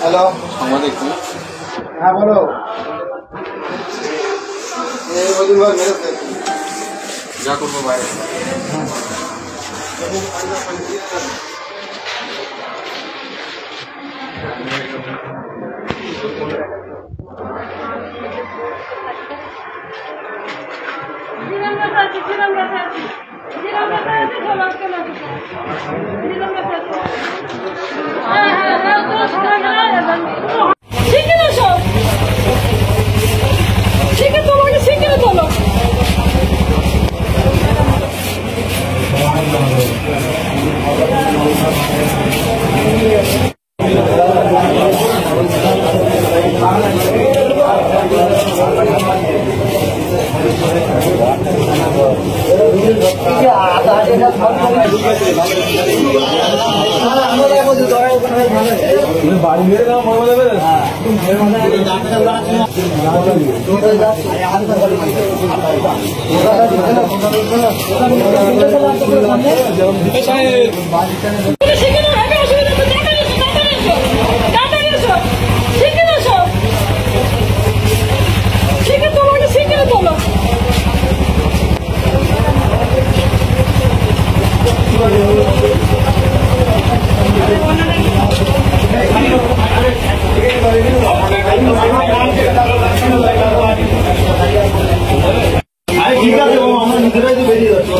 Hello, হ্যাঁ বলো। যা করবো বাইরে বাড়ি মেরে দাও মরবো দেবে ঠিক আছে আমরা নিজেরাই তো বেরিয়ে যাচ্ছি।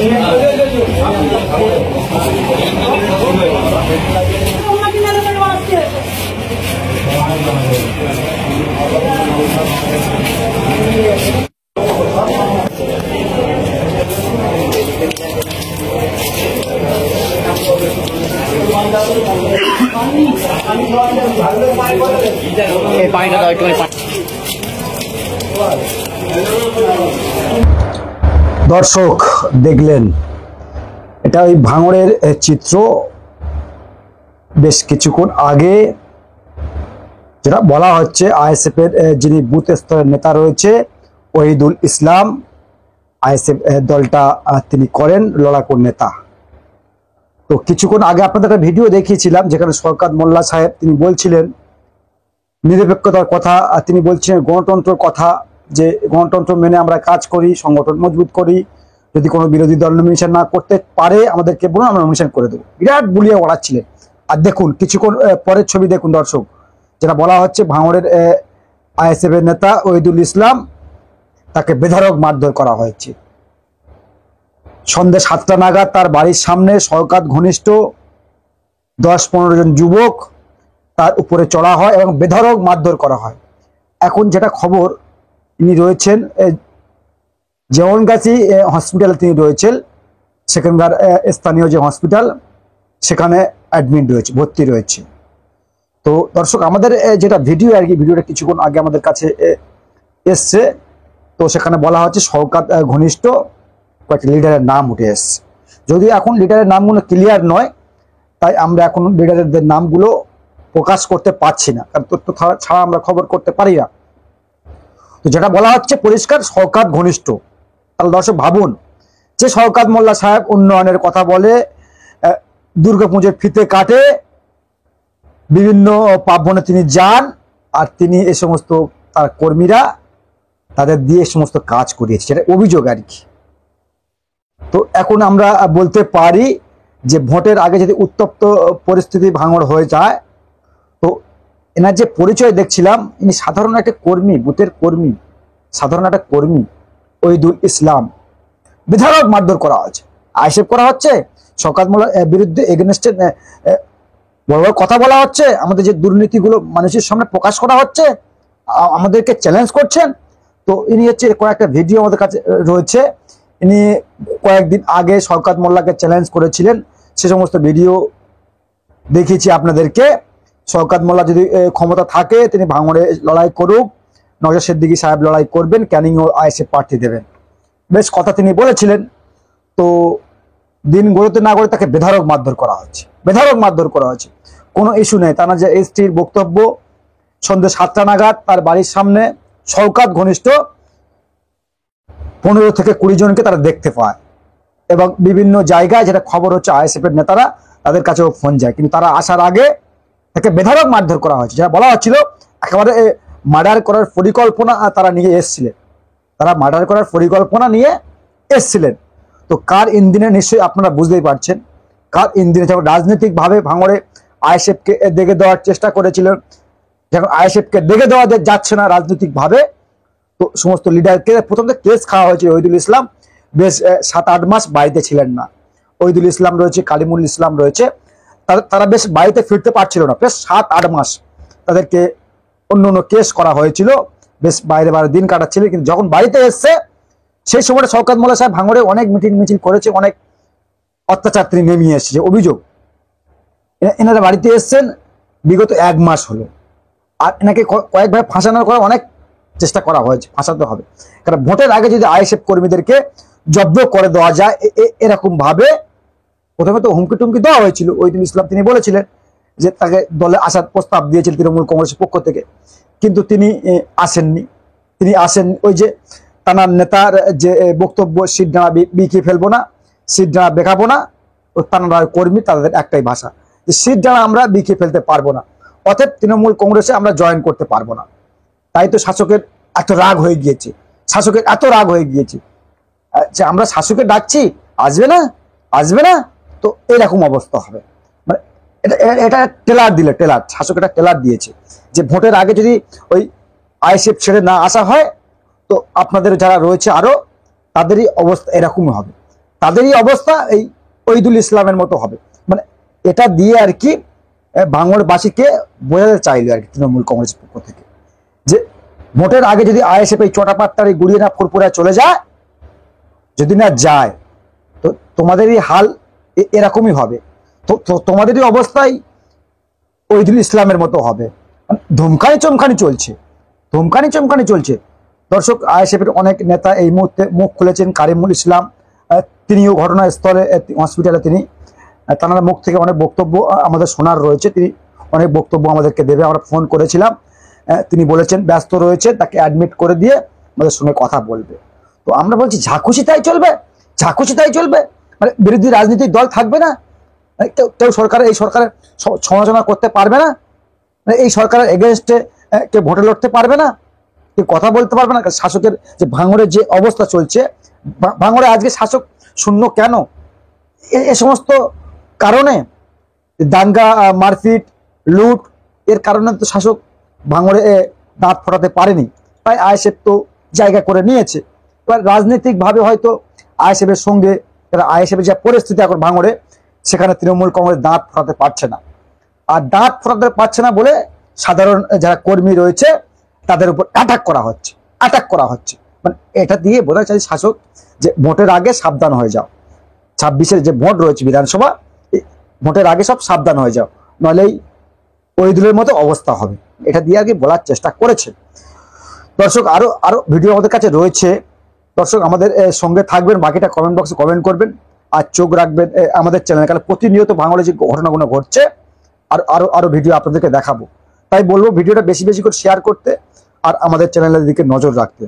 দর্শক দেখলেন, এটা ওই ভাঙড়ের চিত্র। বেশ কিছুক্ষণ আগে যেটা বলা হচ্ছে, আইএসএফ এর যিনি বুথ স্তরের নেতা রয়েছে ওহিদুল ইসলাম, আইএসএফ দলটা তিনি করেন, লড়াকুর নেতা। তো কিছুক্ষণ আগে আপনাদের একটা ভিডিও দেখিয়েছিলাম যেখানে শওকত মোল্লা সাহেব তিনি বলছিলেন নিরপেক্ষতার কথা, তিনি বলছিলেন গণতন্ত্রের কথা, যে গণতন্ত্র মেনে আমরা কাজ করি, সংগঠন মজবুত করি, যদি কোনো বিরোধী দল নমিনেশন না করতে পারে আমাদেরকে বলুন, আমরা নমিনেশন করে দেবো। বিরাট বুলিয়ে ওড়াচ্ছিলেন। আর দেখুন কিছুক্ষণ পরের ছবি দেখুন দর্শক, যেটা বলা হচ্ছে ভাঙড়ের আইএসএফ এর নেতা ওহিদুল ইসলাম, তাকে বেধড়ক মারধর করা হয়েছে। সন্ধ্যে 7টা নাগাদ তার বাড়ির সামনে শওকত ঘনিষ্ঠ 10-15 জন যুবক তার উপরে চড়া হয় এবং বেধড়ক মারধর করা হয়। এখন যেটা খবর, তিনি রয়েছেন জেওনগাছি হসপিটালে, তিনি রয়েছেন সেখানকার স্থানীয় যে হসপিটাল, সেখানে অ্যাডমিট রয়েছে, ভর্তি রয়েছে। তো দর্শক আমাদের যেটা ভিডিও আর কি, ভিডিওটা কিছুক্ষণ আগে আমাদের কাছে এসছে, তো সেখানে বলা হচ্ছে শওকত ঘনিষ্ঠ কয়েকটা লিডারের নাম উঠে এসছে। যদি এখন লিডারের নামগুলো ক্লিয়ার নয়, তাই আমরা এখন লিডারদের নামগুলো প্রকাশ করতে পারছি না, কারণ তথ্য ছাড়া আমরা খবর করতে পারি না। তো যেটা বলা হচ্ছে পরিষ্কার শওকত ঘনিষ্ঠ। তাহলে দর্শক ভাবুন, যে শওকত মোল্লা সাহেব উন্নয়নের কথা বলে, দুর্গাপুজোর ফিতে কাটে, বিভিন্ন পার্বণে তিনি যান, আর তিনি এ সমস্ত তার কর্মীরা তাদের দিয়ে সমস্ত কাজ করিয়েছে, সেটা অভিযোগ আর কি। তো এখন আমরা বলতে পারি যে ভোটের আগে যদি উত্তপ্ত পরিস্থিতি ভাঙড় হয়ে যায়, তো এনার যে পরিচয় দেখছিলাম, ইনি সাধারণ একটা কর্মী, বুথের কর্মী, সাধারণ একটা কর্মী ওহিদুল ইসলাম। বেধড়ক মারধর করা হচ্ছে, আইএসএফ করা হচ্ছে, শওকত মোল্লার বিরুদ্ধে এগেনস্টে বড় বড় কথা বলা হচ্ছে, আমাদের যে দুর্নীতিগুলো মানুষের সামনে প্রকাশ করা হচ্ছে, আমাদেরকে চ্যালেঞ্জ করছেন। তো ইনি হচ্ছে কয়েকটা ভিডিও আমাদের কাছে রয়েছে, ইনি কয়েকদিন আগে শওকত মোল্লাকে চ্যালেঞ্জ করেছিলেন, সে সমস্ত ভিডিও দেখিয়েছি আপনাদেরকে। শওকত মোল্লা যদি ক্ষমতা থাকে তিনি ভাঙড়ে লড়াই করুক, নওশাদ সিদ্দিকী সাহেব লড়াই করবেন, ক্যানিং ও আইএসএফ প্রার্থী দেবেন, বেশ কথা তিনি বলেছিলেন। তো দিন গড়তে না গড়ে তাকে বেধড়ক মারধর করা হচ্ছে, বেধড়ক মারধর করা হচ্ছে, কোনো ইস্যু নেই। তা না যে এসটির বক্তব্য, সন্ধ্যে 7টা নাগাদ তার বাড়ির সামনে শওকত ঘনিষ্ঠ 15 থেকে 20 জনকে তারা দেখতে পায়, এবং বিভিন্ন জায়গায় যেটা খবর হচ্ছে আইএসএফ এর নেতারা তাদের কাছেও ফোন যায়, কিন্তু তারা আসার আগে তাকে বেধড়ক মারধর করা হয়েছে। যেটা বলা হচ্ছিল একেবারে মার্ডার করার পরিকল্পনা তারা নিয়ে এসেছিলেন, তারা মার্ডার করার পরিকল্পনা নিয়ে এসেছিলেন। তো কার ইন্ধনে নিশ্চয়ই আপনারা বুঝতেই পারছেন, কার ইন্ধনে। যখন রাজনৈতিকভাবে ভাঙড়ে আইএসএফকে দেখে দেওয়ার চেষ্টা করেছিলেন, যখন আইএসএফকে দেখে দেওয়া যাচ্ছে না রাজনৈতিকভাবে, তো সমস্ত লিডারকে প্রথম থেকে কেস খাওয়া হয়েছে। ওহিদুল ইসলাম বেশ 7-8 মাস বাড়িতে ছিলেন না। ওহিদুল ইসলাম রয়েছে, কালিমুল ইসলাম রয়েছে, তারা বেশ বাড়িতে ফিরতে পারছিল না, বেশ 7-8 মাস তাদেরকে অন্য অন্য কেস করা হয়েছিল, বেশ বাইরে বাইরে দিন কাটাচ্ছিল। কিন্তু যখন বাড়িতে এসছে সেই সময়টা শওকত মোল্লা সাহেব ভাঙড়ে অনেক মিটিং মিছিল করেছে, অনেক অত্যাচার তিনি নেমিয়ে এসেছে অভিযোগ। এনারা বাড়িতে এসছেন বিগত 1 মাস হলো, আর এনাকে কয়েকভাবে ফাঁসানোর করার অনেক চেষ্টা করা হয়েছে, ফাঁসাতে হবে। কারণ ভোটের আগে যদি আইএসএফ কর্মীদেরকে জব্দ করে দেওয়া যায় এরকম ভাবে, প্রথমে তো হুমকি টুমকি দেওয়া হয়েছিল। ওহিদুল ইসলাম তিনি বলেছিলেন যে তাকে দলে আসার প্রস্তাব দিয়েছিল তৃণমূল কংগ্রেসের পক্ষ থেকে, কিন্তু তিনি আসেননি। তিনি আসেন ওই যে তানার নেতার যে বক্তব্য, সিট ডাঁড়া বিকিয়ে ফেলবো না, সিট ডাঁড়া বেঁকাবো না, ও তানারা কর্মী তাদের একটাই ভাষা যে সিট ডাঁড়া আমরা বিকিয়ে ফেলতে পারবো না, অতএব তৃণমূল কংগ্রেসে আমরা জয়েন করতে পারবো না। তাই তো শাসকের এত রাগ হয়ে গিয়েছে, শাসকের এত রাগ হয়ে গিয়েছে যে আমরা শাসকের ডাকছি, আসবে না, আসবে না, তো এরকম অবস্থা হবে। মানে এটা টেলার দিলে, টেলার শাসক এটা টেলার দিয়েছে যে ভোটের আগে যদি ওই আইএসএফ ছেড়ে না আসা হয় তো আপনাদের যারা রয়েছে আরো তাদেরই অবস্থা এরকমই হবে, তাদেরই অবস্থা এই ওহিদুল ইসলামের মতো হবে। মানে এটা দিয়ে আর কি ভাঙড়বাসীকে বোঝাতে চাইলো আর কি তৃণমূল কংগ্রেসের পক্ষ থেকে, যে ভোটের আগে যদি আইএসএফ এই চটাপাট্টারি গুড়িয়ে না ফুরফুরা চলে যায়, যদি না যায় তো তোমাদেরই হাল এরকমই হবে। তো তোমাদেরই অবস্থায় ওহিদুল ইসলামের মতো হবে। ধমকানি চমকানি চলছে, ধমকানি চমকানি চলছে। দর্শক, আইএসএফ এর অনেক নেতা এই মুহূর্তে মুখ খুলেছেন। কারিমুল ইসলাম তিনিও ঘটনাস্থলে হসপিটালে তিনি, তার মুখ থেকে অনেক বক্তব্য আমাদের শোনার রয়েছে, তিনি অনেক বক্তব্য আমাদেরকে দেবে। আমরা ফোন করেছিলাম, তিনি বলেছেন ব্যস্ত রয়েছে, তাকে অ্যাডমিট করে দিয়ে আমাদের সঙ্গে কথা বলবে। তো আমরা বলছি ঝাঁকুশি তাই চলবে, ঝাঁকুশি তাই চলবে, মানে বিরোধী রাজনৈতিক দল থাকবে না, কেউ সরকারের এই সরকারের সমালোচনা করতে পারবে না, এই সরকারের এগেনস্টে কেউ ভোটে লড়তে পারবে না, কেউ কথা বলতে পারবে না। শাসকের যে ভাঙড়ের যে অবস্থা চলছে, ভাঙড়ে আজকে শাসক শূন্য কেন? এ সমস্ত কারণে, দাঙ্গা, মারপিট, লুট, এর কারণে তো শাসক ভাঙড়ে দাঁত ফোটাতে পারেনি। তাই আইএসএফ তো জায়গা করে নিয়েছে। এবার রাজনৈতিকভাবে হয়তো আইএসএফ এর সঙ্গে, আইএসএফ এর যে পরিস্থিতি এখন ভাঙড়ে, সেখানে তৃণমূল কংগ্রেস দাঁত ফোটাতে পারছে না। আর দাঁত ফোটাতে পারছে না বলে সাধারণ যারা কর্মী রয়েছে তাদের উপর অ্যাটাক করা হচ্ছে, অ্যাটাক করা হচ্ছে। মানে এটা দিয়ে বোঝা চাই শাসক যে ভোটের আগে সাবধান হয়ে যাও, 26-এর যে ভোট রয়েছে বিধানসভা, ভোটের আগে সব সাবধান হয়ে যাও, নইলেই ওহিদুলের মতো অবস্থা হবে। এটা দিয়ে আগে বলার চেষ্টা করেছে। দর্শক, আরো আরো ভিডিও আমাদের কাছে রয়েছে। দর্শক, আমাদের সঙ্গে থাকবেন, বাকিটা কমেন্ট বক্সে কমেন্ট করবেন, আর চোখ রাখবেন আমাদের চ্যানেলে, কারণ প্রতিনিয়ত ভাঙড়ে যে ঘটনাগুলো ঘটছে আর আরো আরো ভিডিও আপনাদেরকে দেখাবো। তাই বলবো ভিডিওটা বেশি বেশি করে শেয়ার করতে আর আমাদের চ্যানেলের দিকে নজর রাখতে।